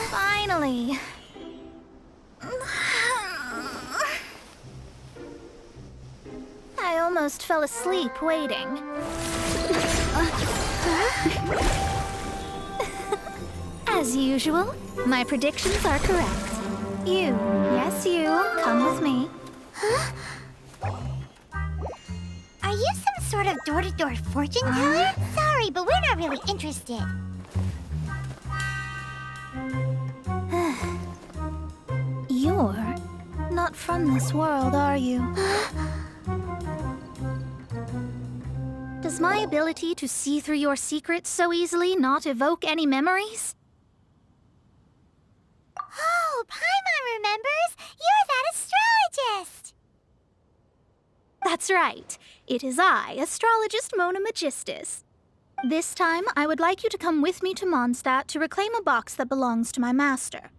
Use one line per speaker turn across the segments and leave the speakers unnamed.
Finally. I almost fell asleep waiting. As usual, my predictions are correct. You, yes you, come with me.
Are you some sort of door-to-door fortune teller? Sorry, but we're not really interested.
You're not from this world, are you? Does my ability to see through your secrets so easily not evoke any memories?
Oh, Paimon remembers! You're that astrologist!
That's right. It is I, astrologist Mona Magistus. This time, I would like you to come with me to Mondstadt to reclaim a box that belongs to my master.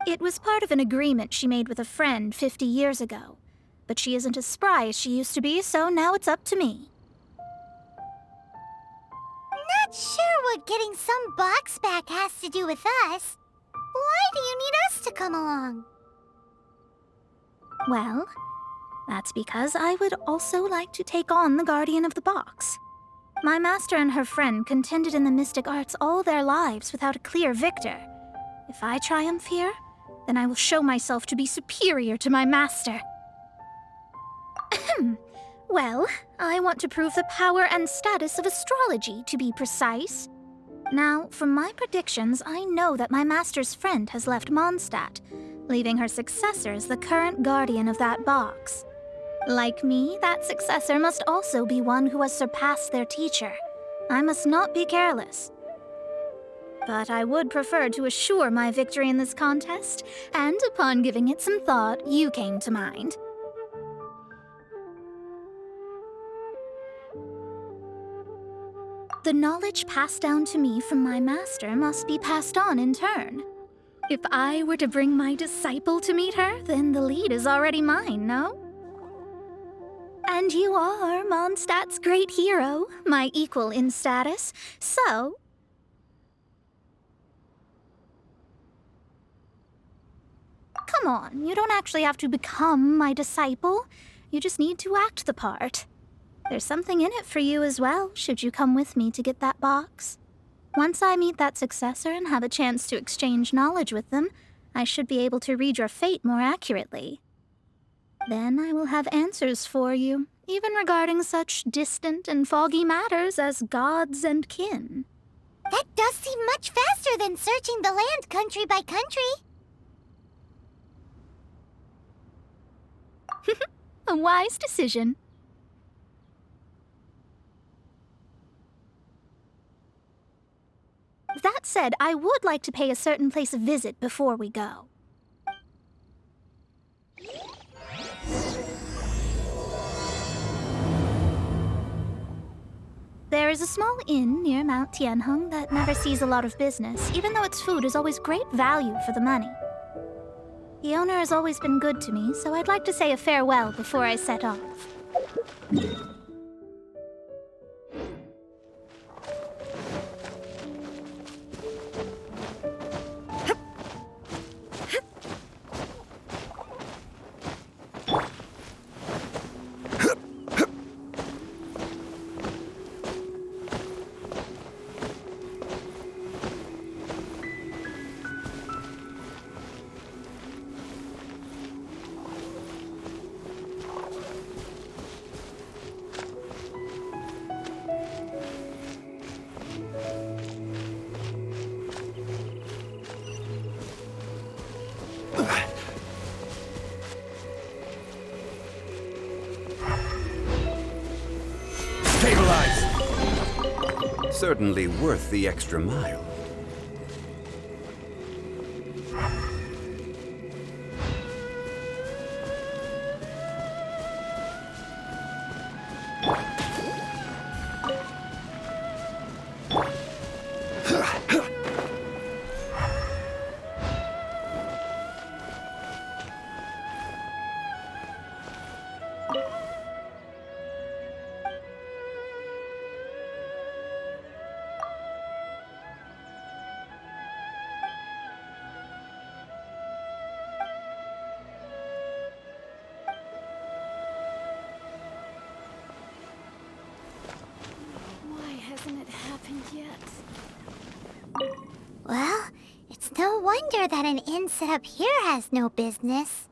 It was part of an agreement she made with a friend 50 years ago. But she isn't as spry as she used to be, so now it's up to me.
Not sure what getting some box back has to do with us. Why do you need us to come along?
Well, that's because I would also like to take on the guardian of the box. My master and her friend contended in the mystic arts all their lives without a clear victor. If I triumph here, then I will show myself to be superior to my master. Well, I want to prove the power and status of astrology, to be precise. Now, from my predictions, I know that my master's friend has left Mondstadt, leaving her successor as the current guardian of that box. Like me, that successor must also be one who has surpassed their teacher. I must not be careless. But I would prefer to assure my victory in this contest, and upon giving it some thought, you came to mind. The knowledge passed down to me from my master must be passed on in turn. If I were to bring my disciple to meet her, then the lead is already mine, no? And you are Mondstadt's great hero, my equal in status, so... Come on, you don't actually have to become my disciple. You just need to act the part. There's something in it for you as well, should you come with me to get that box. Once I meet that successor and have a chance to exchange knowledge with them, I should be able to read your fate more accurately. Then I will have answers for you, even regarding such distant and foggy matters as gods and kin.
That does seem much faster than searching the land country by country.
A wise decision. That said, I would like to pay a certain place a visit before we go. There is a small inn near Mount Tianheng that never sees a lot of business, even though its food is always great value for the money. The owner has always been good to me, so I'd like to say a farewell before I set off.
Certainly worth the extra mile.
somewhere that an inn set up here has no business.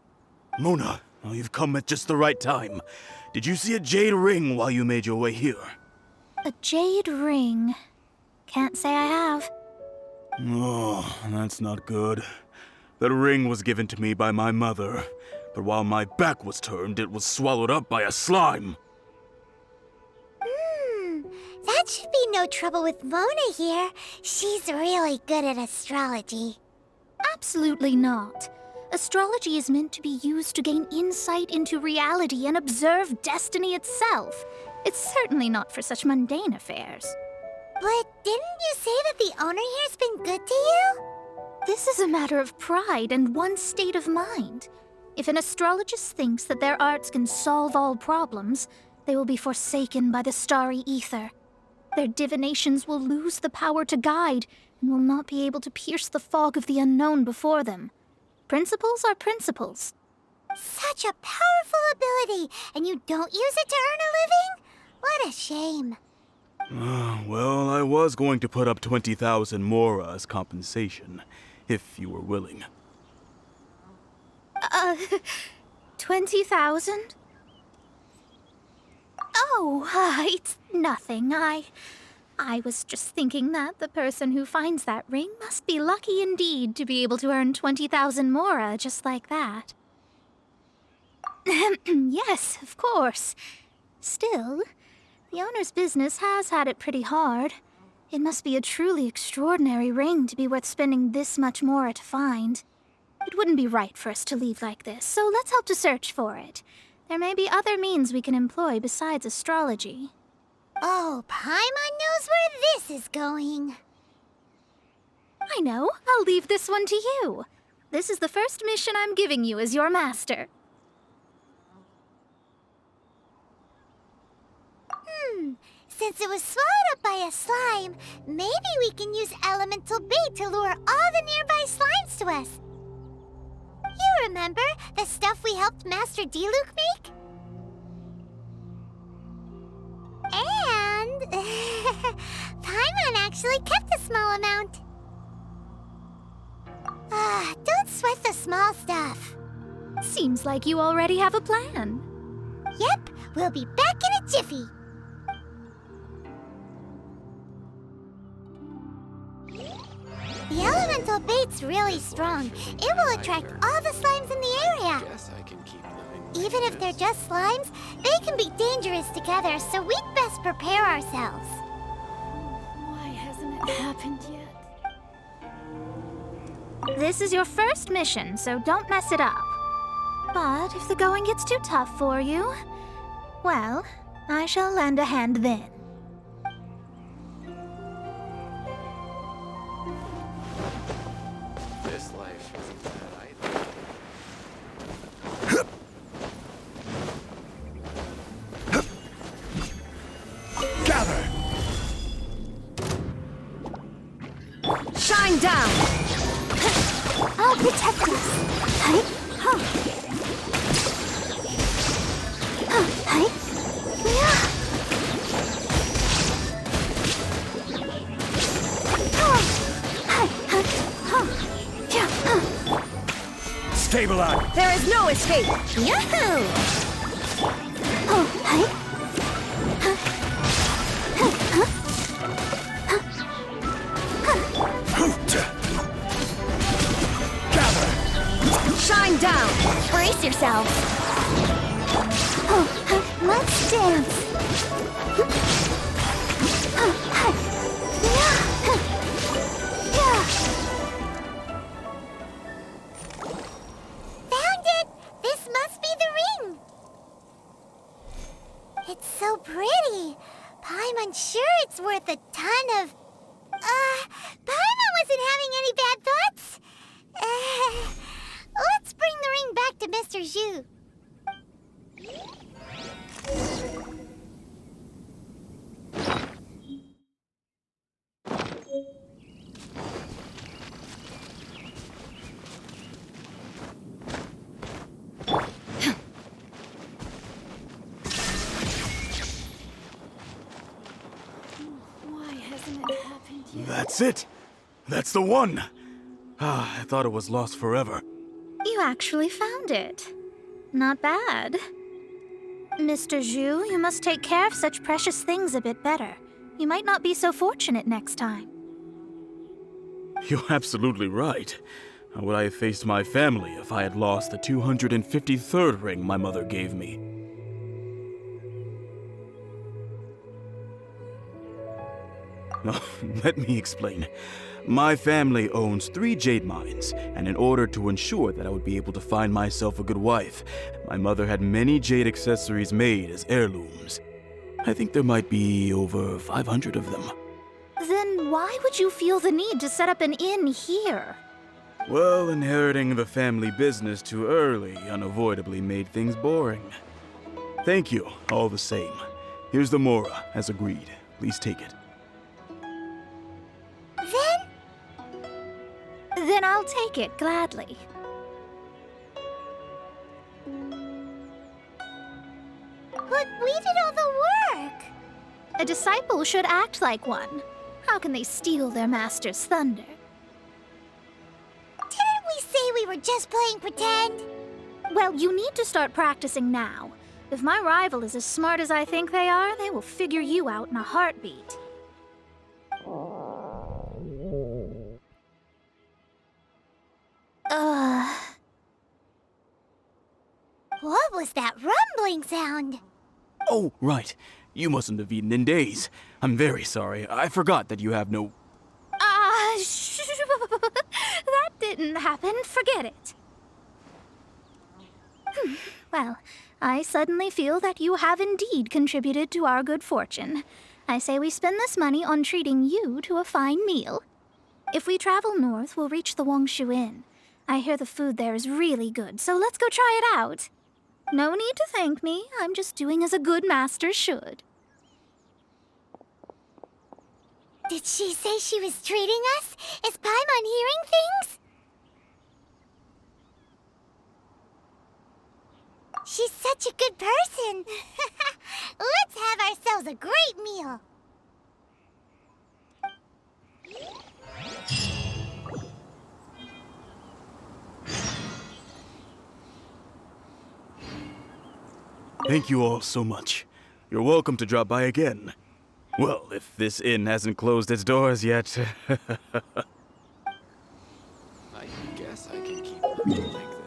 Mona, well, you've come at just the right time. Did you see a jade ring while you made your way here?
A jade ring. Can't say I have.
Oh, that's not good. That ring was given to me by my mother, but while my back was turned, it was swallowed up by a slime.
That should be no trouble with Mona here. She's really good at astrology.
Absolutely not. Astrology is meant to be used to gain insight into reality and observe destiny itself. It's certainly not for such mundane affairs.
But didn't you say that the owner here's been good to you?
This is a matter of pride and one's state of mind. If an astrologist thinks that their arts can solve all problems, they will be forsaken by the starry ether. Their divinations will lose the power to guide and will not be able to pierce the fog of the unknown before them. Principles are principles.
Such a powerful ability, and you don't use it to earn a living? What a shame.
Well, I was going to put up 20,000 mora as compensation, if you were willing.
20,000? Oh, it's nothing. I was just thinking that the person who finds that ring must be lucky indeed to be able to earn 20,000 mora just like that. Yes, of course. Still, the owner's business has had it pretty hard. It must be a truly extraordinary ring to be worth spending this much mora to find. It wouldn't be right for us to leave like this, so let's help to search for it. There may be other means we can employ besides astrology.
Oh, Paimon knows where this is going.
I know. I'll leave this one to you. This is the first mission I'm giving you as your master.
Since it was swallowed up by a slime, maybe we can use elemental bait to lure all the nearby slimes to us. You remember the stuff we helped Master D-Luke make? And Paimon actually kept a small amount. Don't sweat the small stuff.
Seems like you already have a plan.
Yep, we'll be back in a jiffy. The elemental bait's really strong. It will attract all the slimes in the area.
Guess I can keep living.
Even if they're just slimes, they can be dangerous together, so we'd best prepare ourselves.
Why hasn't it happened yet? This is your first mission, so don't mess it up. But if the going gets too tough for you, well, I shall lend a hand then.
This life isn't bad either.
Gather!
Shine down!
I'll protect us. Hi. Hi. Yeah.
Stabilize!
There is no escape!
Yahoo!
Gather!
Shine down!
Brace yourself. Let's dance. Found it! This must be the ring. It's so pretty. Paimon's sure it's worth a ton of... Paimon wasn't having any bad thoughts. Let's bring the ring back to Mr. Zhu.
Why hasn't it happened yet?
That's it! That's the one! I thought it was lost forever.
You actually found it. Not bad. Mr. Zhu, you must take care of such precious things a bit better. You might not be so fortunate next time.
You're absolutely right. How would I have faced my family if I had lost the 253rd ring my mother gave me? Let me explain. My family owns 3 jade mines, and in order to ensure that I would be able to find myself a good wife, my mother had many jade accessories made as heirlooms. I think there might be over 500 of them.
Then why would you feel the need to set up an inn here?
Well, inheriting the family business too early unavoidably made things boring. Thank you, all the same. Here's the Mora, as agreed. Please take it.
Then I'll take it gladly.
But we did all the work!
A disciple should act like one. How can they steal their master's thunder?
Didn't we say we were just playing pretend?
Well, you need to start practicing now. If my rival is as smart as I think they are, they will figure you out in a heartbeat.
What was that rumbling sound?
Oh, right. You mustn't have eaten in days. I'm very sorry. I forgot that you have no...
That didn't happen. Forget it. Well, I suddenly feel that you have indeed contributed to our good fortune. I say we spend this money on treating you to a fine meal. If we travel north, we'll reach the Wongshu Inn. I hear the food there is really good, so let's go try it out. No need to thank me. I'm just doing as a good master should.
Did she say she was treating us? Is Paimon hearing things? She's such a good person. Let's have ourselves a great meal.
Thank you all so much. You're welcome to drop by again. Well, if this inn hasn't closed its doors yet.
I guess I can keep living like this.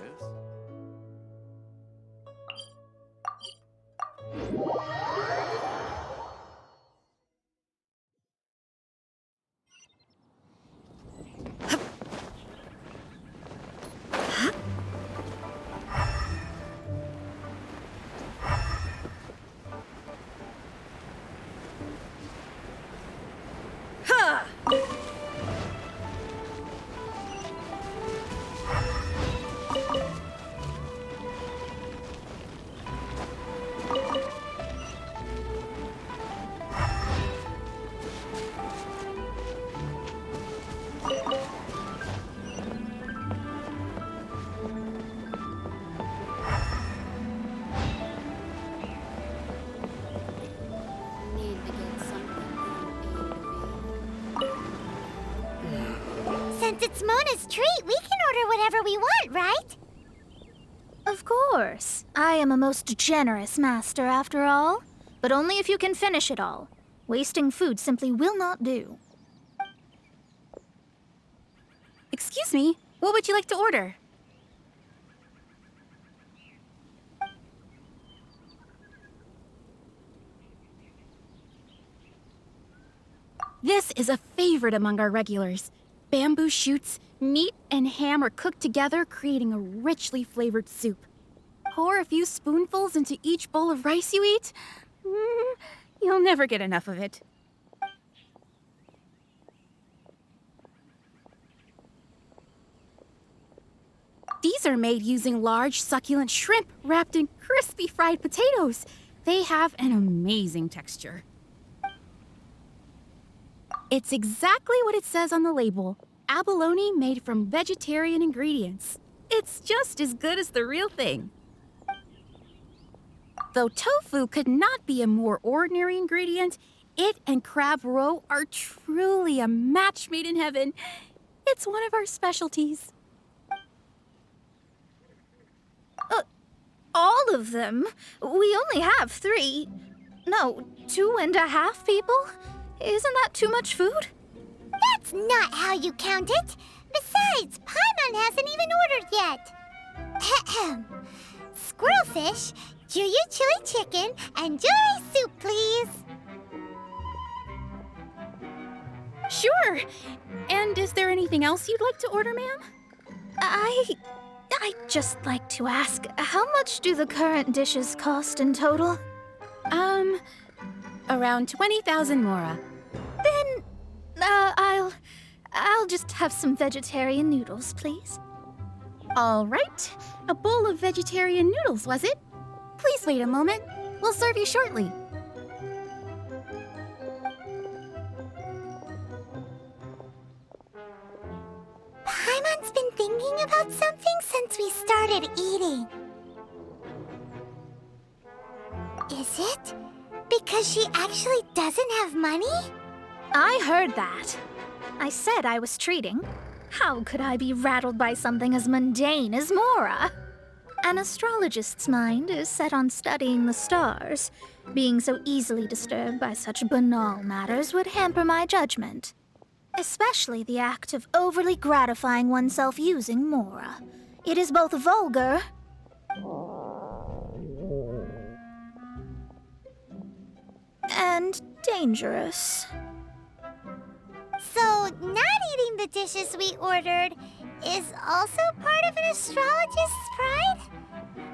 Since it's Mona's treat, we can order whatever we want, right?
Of course. I am a most generous master, after all. But only if you can finish it all. Wasting food simply will not do.
Excuse me, what would you like to order? This is a favorite among our regulars. Bamboo shoots, meat and ham are cooked together, creating a richly flavored soup. Pour a few spoonfuls into each bowl of rice you eat. You'll never get enough of it. These are made using large, succulent shrimp wrapped in crispy fried potatoes. They have an amazing texture. It's exactly what it says on the label. Abalone made from vegetarian ingredients. It's just as good as the real thing. Though tofu could not be a more ordinary ingredient, it and crab roe are truly a match made in heaven. It's one of our specialties.
All of them? We only have 3. No, 2.5 people? Isn't that too much food?
That's not how you count it. Besides, Paimon hasn't even ordered yet. Ahem. Squirrelfish, Juyu chili chicken, and jewelry soup, please.
Sure. And is there anything else you'd like to order, ma'am?
I'd just like to ask, how much do the current dishes cost in total?
Around 20,000 mora.
Then, I'll just have some vegetarian noodles, please.
All right. A bowl of vegetarian noodles, was it? Please wait a moment. We'll serve you shortly.
Paimon's been thinking about something since we started eating. Is it because she actually doesn't have money?
I heard that. I said I was treating. How could I be rattled by something as mundane as Mora? An astrologist's mind is set on studying the stars. Being so easily disturbed by such banal matters would hamper my judgment. Especially the act of overly gratifying oneself using Mora. It is both vulgar and dangerous.
So, not eating the dishes we ordered is also part of an astrologist's pride?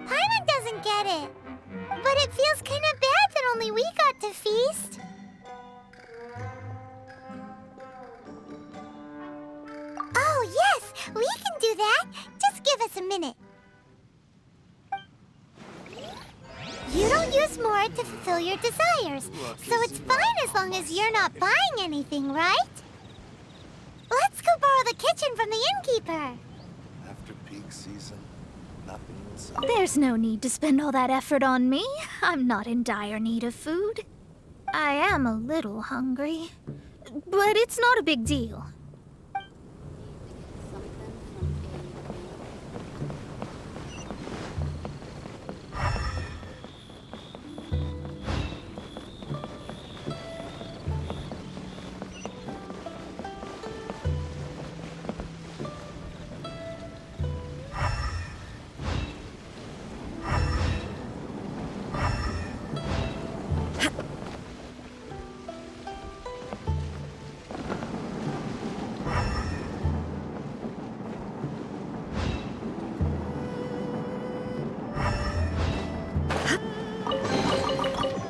Paimon doesn't get it. But it feels kind of bad that only we got to feast. Oh, yes, we can do that. Just give us a minute. You don't use more to fulfill your desires, so it's fine as long as you're not buying anything, right? Let's go borrow the kitchen from the innkeeper.
After peak season, nothing inside.
There's no need to spend all that effort on me. I'm not in dire need of food. I am a little hungry, but it's not a big deal.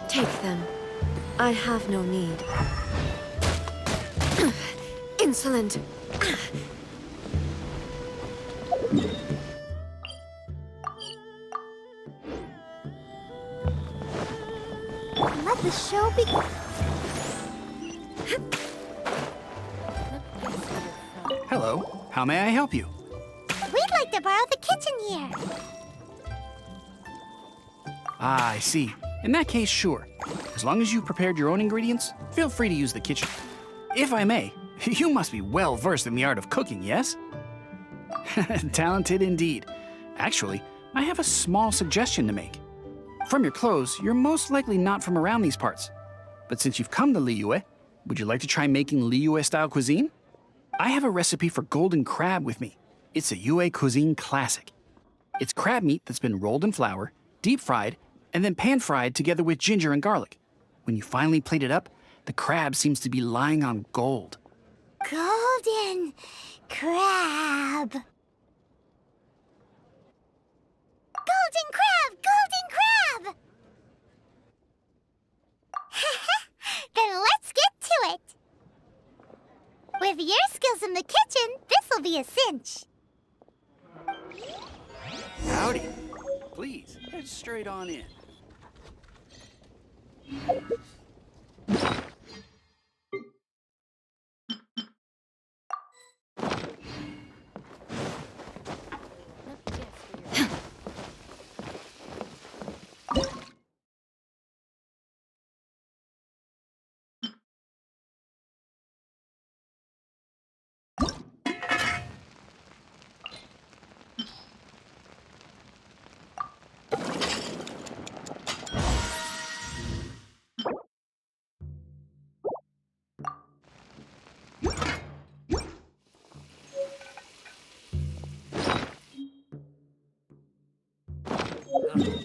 Take them. I have no need. Insolent.
Let the show begin.
Hello, how may I help you?
We'd like to borrow the kitchen here.
Ah, I see. In that case, sure. As long as you prepared your own ingredients, feel free to use the kitchen. If I may, you must be well versed in the art of cooking, yes? Talented indeed. Actually, I have a small suggestion to make. From your clothes, you're most likely not from around these parts. But since you've come to Liyue, would you like to try making Liyue-style cuisine? I have a recipe for golden crab with me. It's a Yue cuisine classic. It's crab meat that's been rolled in flour, deep fried, and then pan-fried together with ginger and garlic. When you finally plate it up, the crab seems to be lying on gold.
Golden crab. Golden crab! Golden crab! Then let's get to it. With your skills in the kitchen, this'll be a cinch.
Howdy. Please, head straight on in.
This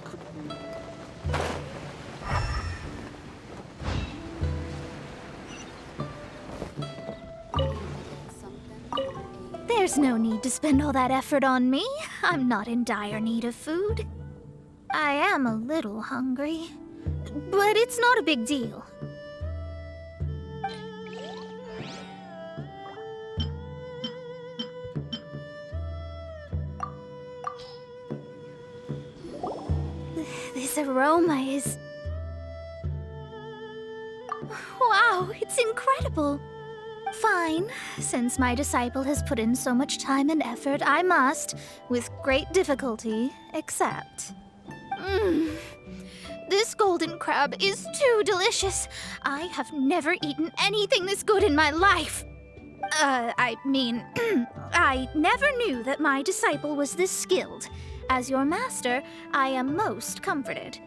could be...
There's no need to spend all that effort on me. I'm not in dire need of food. I am a little hungry, but it's not a big deal. This aroma is... Wow, it's incredible. Fine. Since my disciple has put in so much time and effort, I must, with great difficulty, accept. This golden crab is too delicious. I have never eaten anything this good in my life. I never knew that my disciple was this skilled. As your master, I am most comforted.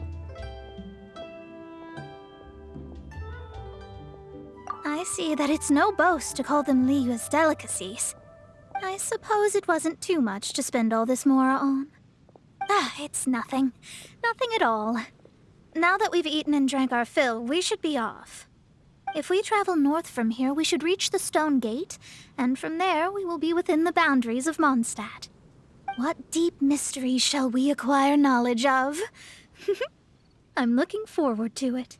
I see that it's no boast to call them Liyue's delicacies. I suppose it wasn't too much to spend all this mora on. It's nothing. Nothing at all. Now that we've eaten and drank our fill, we should be off. If we travel north from here, we should reach the Stone Gate, and from there we will be within the boundaries of Mondstadt. What deep mystery shall we acquire knowledge of? I'm looking forward to it.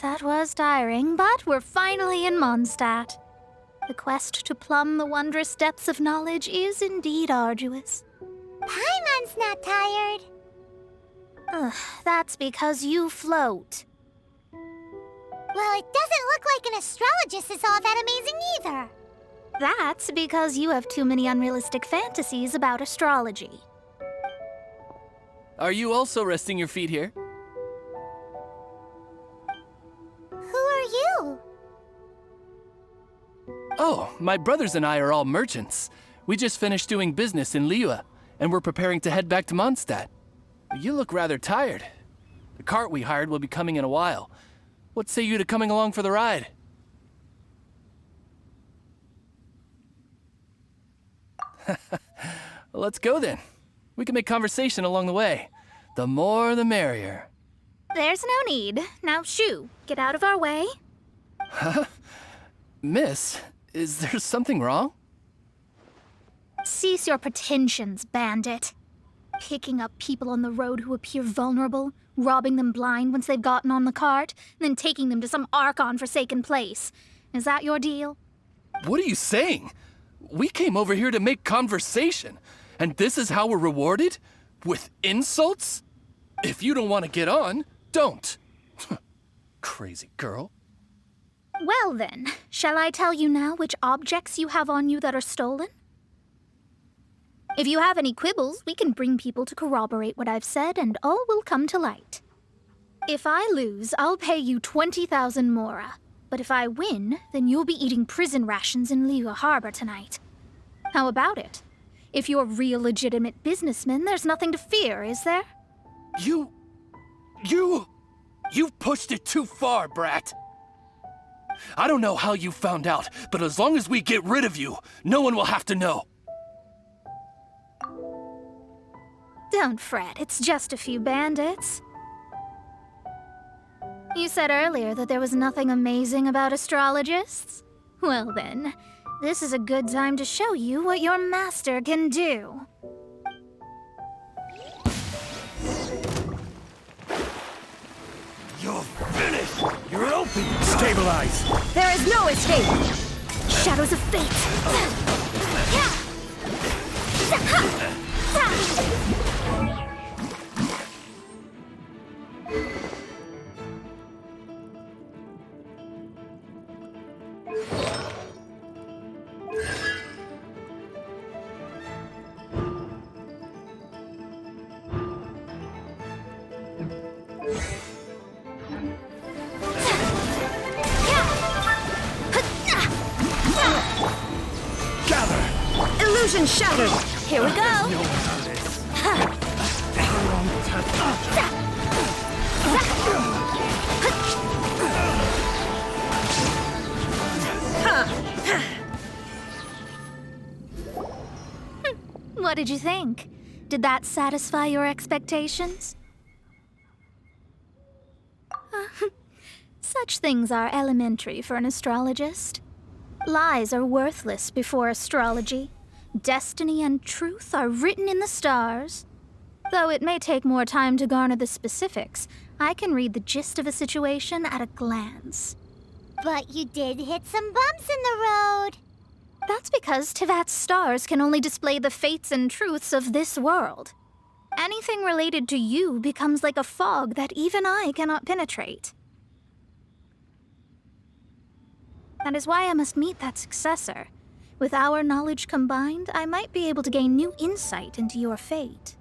That was tiring, but we're finally in Mondstadt. The quest to plumb the wondrous depths of knowledge is indeed arduous.
Paimon's not tired.
That's because you float.
Well, it doesn't look like an astrologist is all that amazing either.
That's because you have too many unrealistic fantasies about astrology.
Are you also resting your feet here?
Who are you?
Oh, my brothers and I are all merchants. We just finished doing business in Liyue, and we're preparing to head back to Mondstadt. You look rather tired. The cart we hired will be coming in a while. What say you to coming along for the ride? Let's go then. We can make conversation along the way. The more the merrier.
There's no need. Now shoo, get out of our way.
Huh? Miss, is there something wrong?
Cease your pretensions, bandit. Picking up people on the road who appear vulnerable, robbing them blind once they've gotten on the cart, and then taking them to some Archon-forsaken place. Is that your deal?
What are you saying? We came over here to make conversation, and this is how we're rewarded? With insults? If you don't want to get on, don't. Crazy girl.
Well then, shall I tell you now which objects you have on you that are stolen? If you have any quibbles, we can bring people to corroborate what I've said, and all will come to light. If I lose, I'll pay you 20,000 mora. But if I win, then you'll be eating prison rations in Liyue Harbor tonight. How about it? If you're real legitimate businessmen, there's nothing to fear, is there?
You've pushed it too far, brat. I don't know how you found out, but as long as we get rid of you, no one will have to know.
Don't fret, it's just a few bandits. You said earlier that there was nothing amazing about astrologists? Well then, this is a good time to show you what your master can do.
You're finished! You're open! Stabilize!
There is no escape!
Shadows of fate!
Illusion shattered!
Here we go! What did you think? Did that satisfy your expectations? Such things are elementary for an astrologist. Lies are worthless before astrology. Destiny and truth are written in the stars. Though it may take more time to garner the specifics, I can read the gist of a situation at a glance.
But you did hit some bumps in the road.
That's because Tivat's stars can only display the fates and truths of this world. Anything related to you becomes like a fog that even I cannot penetrate. That is why I must meet that successor. With our knowledge combined, I might be able to gain new insight into your fate.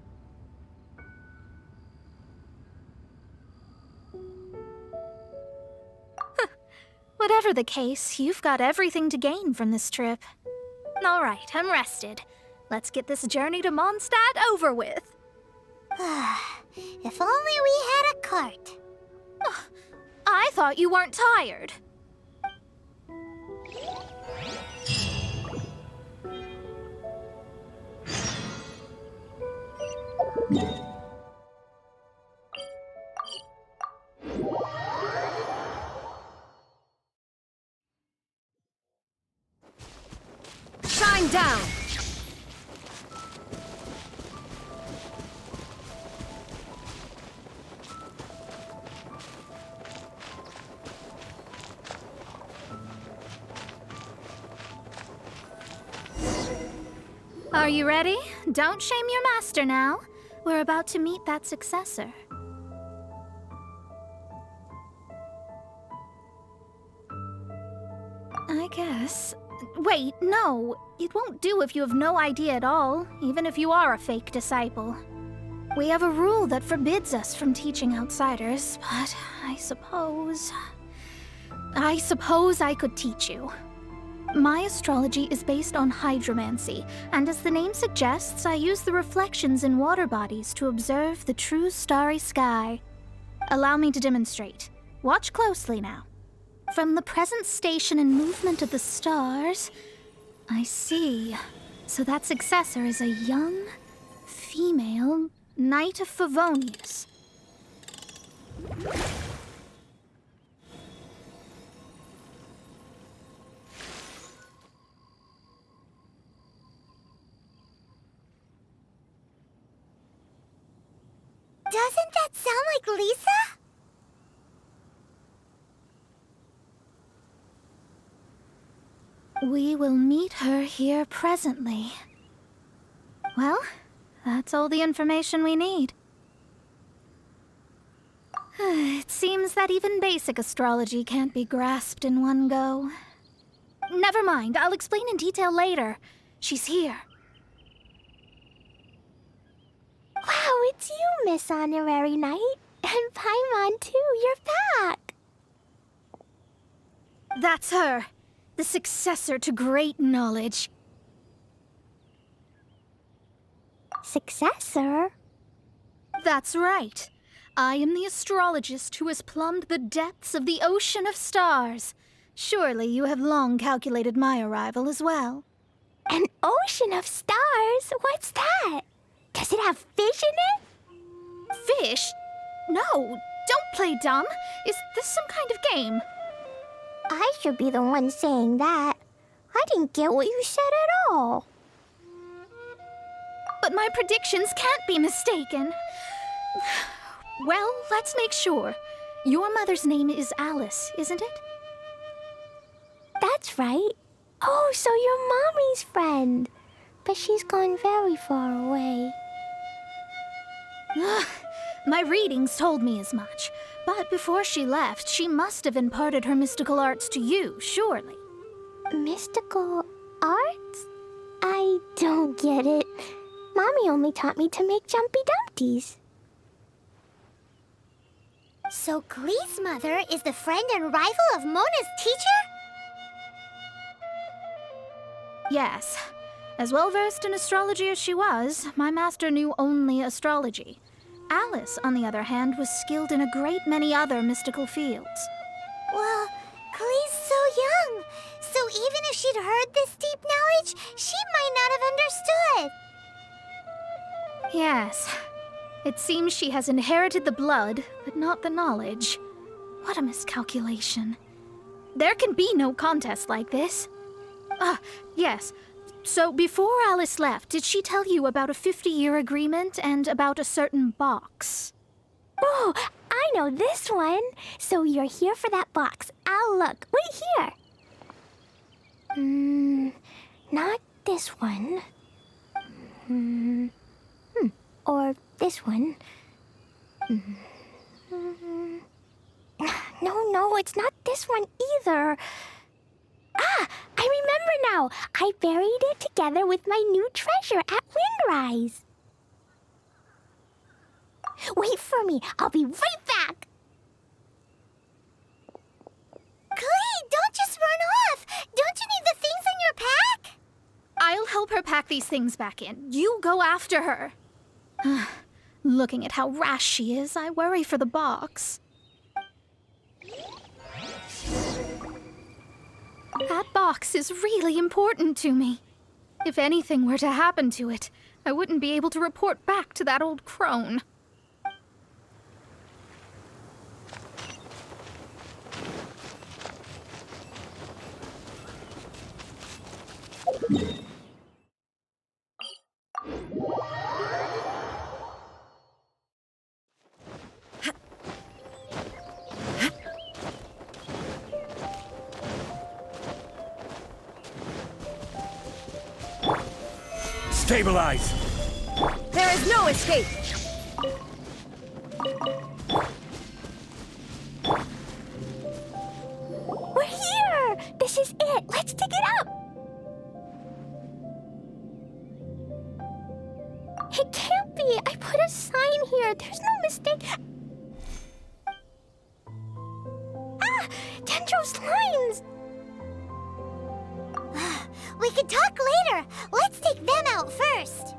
Whatever the case, you've got everything to gain from this trip. All right, I'm rested. Let's get this journey to Mondstadt over with.
If only we had a cart.
I thought you weren't tired.
Shine down!
Are you ready? Don't shame your master now. We're about to meet that successor. I guess. Wait, no. It won't do if you have no idea at all, even if you are a fake disciple. We have a rule that forbids us from teaching outsiders, but I suppose I could teach you. My astrology is based on hydromancy, and as the name suggests, I use the reflections in water bodies to observe the true starry sky. Allow me to demonstrate. Watch closely now. From the present station and movement of the stars, I see. So that successor is a young, female Knight of Favonius.
Doesn't that sound like Lisa?
We will meet her here presently. Well, that's all the information we need. It seems that even basic astrology can't be grasped in one go. Never mind, I'll explain in detail later. She's here.
Wow, it's you, Miss Honorary Knight. And Paimon, too, you're back.
That's her, the successor to great knowledge.
Successor?
That's right. I am the astrologist who has plumbed the depths of the ocean of stars. Surely you have long calculated my arrival as well.
An ocean of stars? What's that? Does it have fish in it?
Fish? No, don't play dumb. Is this some kind of game?
I should be the one saying that. I didn't get what you said at all.
But my predictions can't be mistaken. Well, let's make sure. Your mother's name is Alice, isn't it?
That's right. Oh, so you're Mommy's friend. But she's gone very far away.
My readings told me as much. But before she left, she must have imparted her mystical arts to you, surely.
Mystical arts? I don't get it. Mommy only taught me to make Jumpy Dumpties. So Glee's mother is the friend and rival of Mona's teacher?
Yes. As well-versed in astrology as she was, my master knew only astrology. Alice, on the other hand, was skilled in a great many other mystical fields.
Well, Klee's so young, so even if she'd heard this deep knowledge, she might not have understood.
Yes. It seems she has inherited the blood, but not the knowledge. What a miscalculation. There can be no contest like this. Ah, yes. So before Alice left, did she tell you about a 50-year agreement and about a certain box?
Oh, I know this one. So you're here for that box. I'll look. Wait here. Not this one. Or this one. No, it's not this one either. Ah, I remember now. I buried it together with my new treasure at Windrise. Wait for me. I'll be right back.
Klee, don't just run off. Don't you need the things in your pack?
I'll help her pack these things back in. You go after her. Looking at how rash she is, I worry for the box. That box is really important to me. If anything were to happen to it, I wouldn't be able to report back to that old crone.
Stabilize!
There is no escape!
We're here! This is it! Let's dig it up! It can't be! I put a sign here! There's no mistake! Ah! Dendro's lines!
We can talk later. Let's take them out first.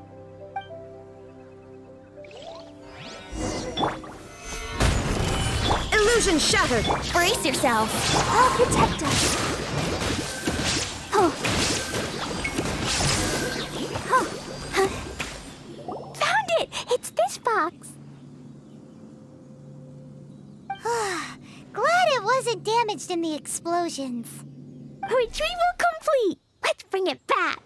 Illusion shattered!
Brace yourself! I'll protect us! Oh. Found it! It's this box!
Glad it wasn't damaged in the explosions.
Retrieval complete! Let's bring it back!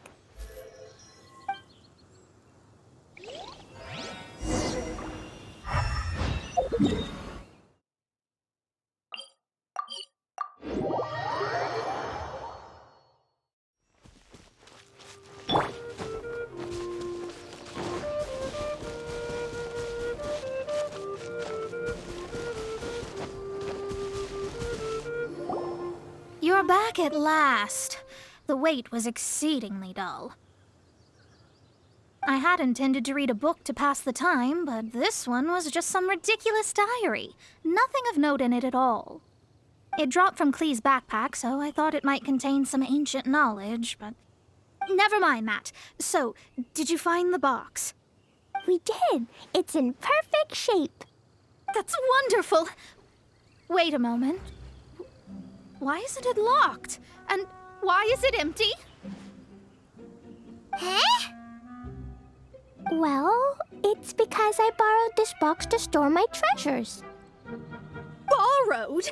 You're back at last. The wait was exceedingly dull. I had intended to read a book to pass the time, but this one was just some ridiculous diary. Nothing of note in it at all. It dropped from Klee's backpack, so I thought it might contain some ancient knowledge, but... Never mind that. So, did you find the box?
We did. It's in perfect shape.
That's wonderful! Wait a moment. Why isn't it locked? And why is it empty?
Huh?
Well, it's because I borrowed this box to store my treasures.
Borrowed?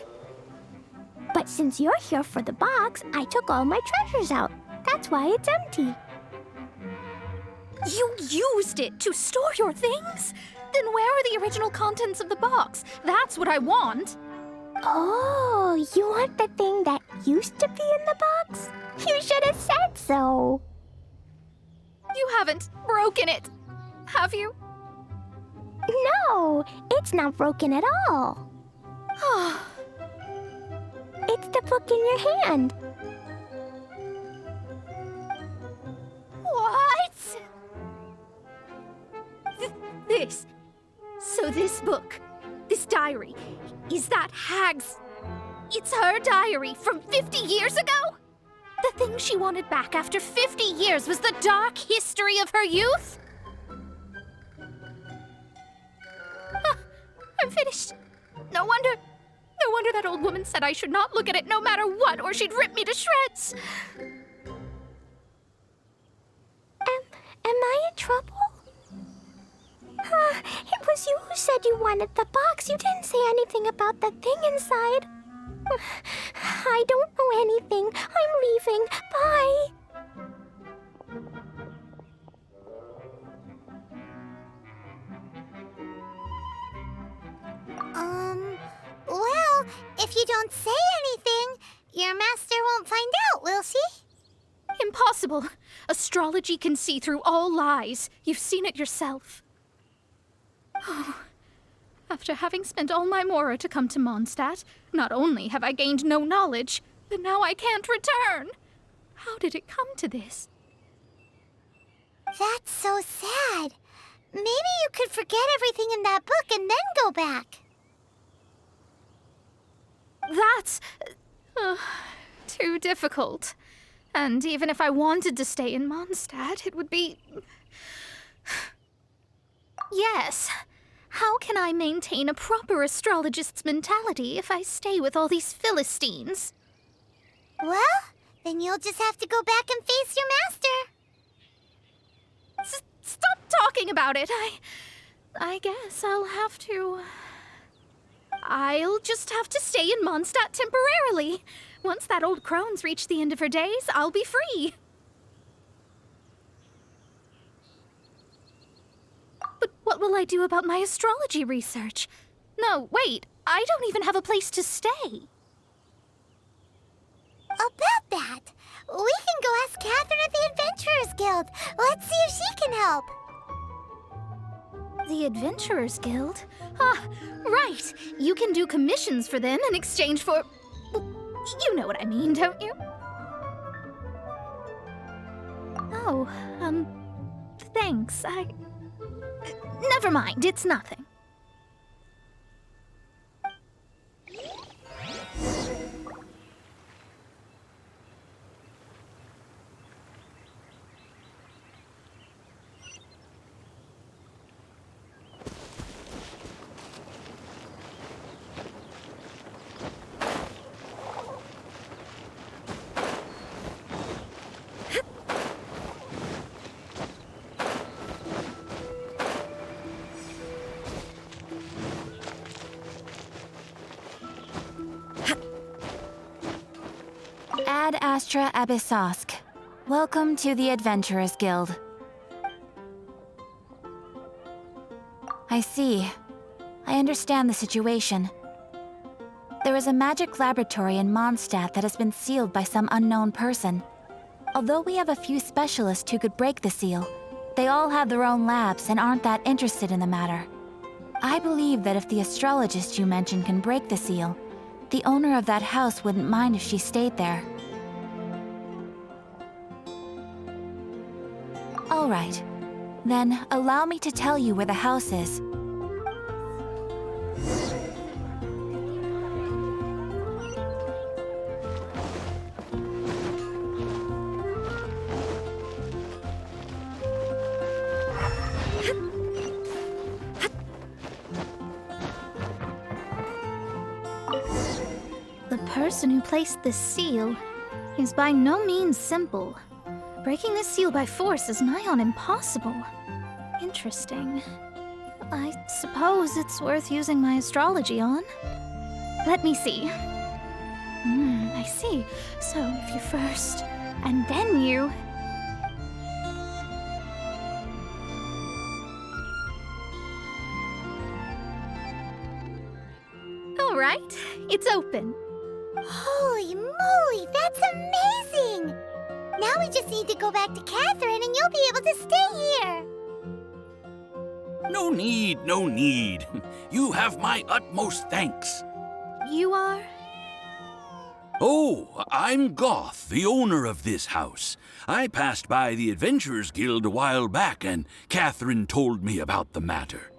But since you're here for the box, I took all my treasures out. That's why it's empty.
You used it to store your things? Then where are the original contents of the box? That's what I want.
Oh, you want the thing that used to be in the box? You should have said so.
You haven't broken it, have you?
No, it's not broken at all. It's the book in your hand.
What? This. So this book, this diary, is that hag's... It's her diary from 50 years ago? The thing she wanted back after 50 years was the dark history of her youth? Ah, I'm finished. No wonder that old woman said I should not look at it no matter what, or she'd rip me to shreds.
Am I in trouble? It was you who said you wanted the box. You didn't say anything about the thing inside. I don't know anything. I'm leaving. Bye.
Well, if you don't say anything, your master won't find out, will she?
Impossible. Astrology can see through all lies. You've seen it yourself. Oh. After having spent all my mora to come to Mondstadt, not only have I gained no knowledge, but now I can't return. How did it come to this?
That's so sad. Maybe you could forget everything in that book and then go back.
That's too difficult. And even if I wanted to stay in Mondstadt, it would be... Yes. How can I maintain a proper astrologist's mentality if I stay with all these Philistines?
Well, then you'll just have to go back and face your master.
Stop talking about it. I guess I'll just have to stay in Mondstadt temporarily. Once that old crone's reached the end of her days, I'll be free. But what will I do about my astrology research? No, wait, I don't even have a place to stay.
About that, we can go ask Catherine at the Adventurers Guild. Let's see if she can help.
The Adventurers Guild? Ah, right. You can do commissions for them in exchange for... You know what I mean, don't you? Oh, thanks. Never mind, it's nothing.
Ad Astra Abyssosk. Welcome to the Adventurers Guild. I see. I understand the situation. There is a magic laboratory in Mondstadt that has been sealed by some unknown person. Although we have a few specialists who could break the seal, they all have their own labs and aren't that interested in the matter. I believe that if the astrologist you mentioned can break the seal, the owner of that house wouldn't mind if she stayed there. All right. Then, allow me to tell you where the house is.
The person who placed this seal is by no means simple. Breaking this seal by force is nigh on impossible. Interesting. I suppose it's worth using my astrology on. Let me see. I see. So if you first, and then you... All right, it's open.
Holy moly, that's amazing! Now we just need to go back to Catherine and you'll be able to stay here.
No need, no need. You have my utmost thanks.
You are?
Oh, I'm Goth, the owner of this house. I passed by the Adventurers Guild a while back and Catherine told me about the matter.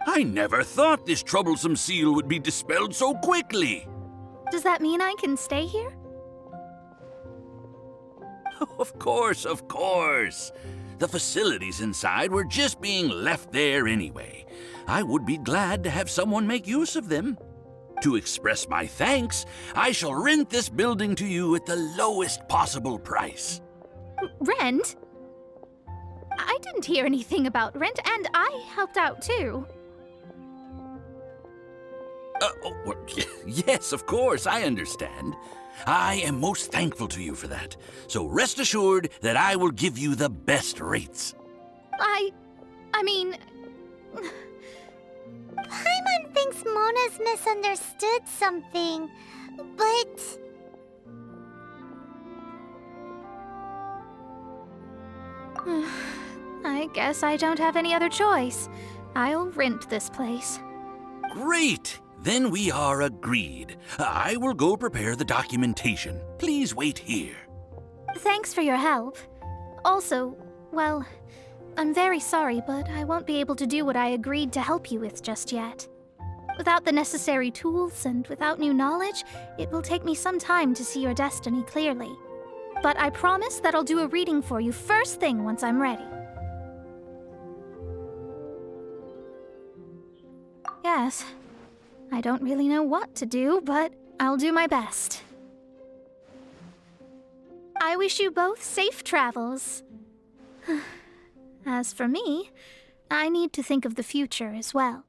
I never thought this troublesome seal would be dispelled so quickly.
Does that mean I can stay here?
Of course, of course. The facilities inside were just being left there anyway. I would be glad to have someone make use of them. To express my thanks, I shall rent this building to you at the lowest possible price.
Rent? I didn't hear anything about rent, and I helped out too.
Yes, of course, I understand. I am most thankful to you for that. So rest assured that I will give you the best rates.
I mean...
Paimon thinks Mona's misunderstood something, but...
I guess I don't have any other choice. I'll rent this place.
Great! Then we are agreed. I will go prepare the documentation. Please wait here.
Thanks for your help. Also, well, I'm very sorry, but I won't be able to do what I agreed to help you with just yet. Without the necessary tools and without new knowledge, it will take me some time to see your destiny clearly. But I promise that I'll do a reading for you first thing once I'm ready. Yes, I don't really know what to do, but I'll do my best. I wish you both safe travels. As for me, I need to think of the future as well.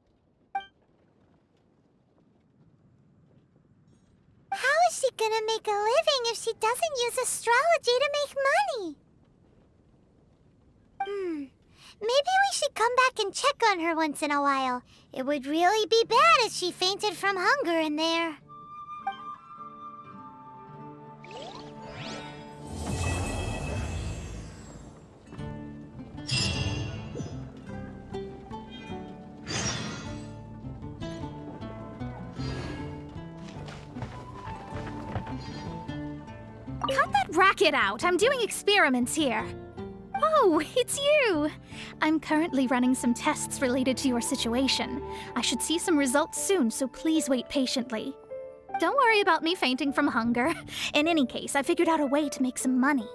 How is she gonna make a living if she doesn't use astrology to make money? Maybe we should come back and check on her once in a while. It would really be bad if she fainted from hunger in there.
Cut that racket out! I'm doing experiments here. Oh, it's you! I'm currently running some tests related to your situation. I should see some results soon, so please wait patiently. Don't worry about me fainting from hunger. In any case, I figured out a way to make some money.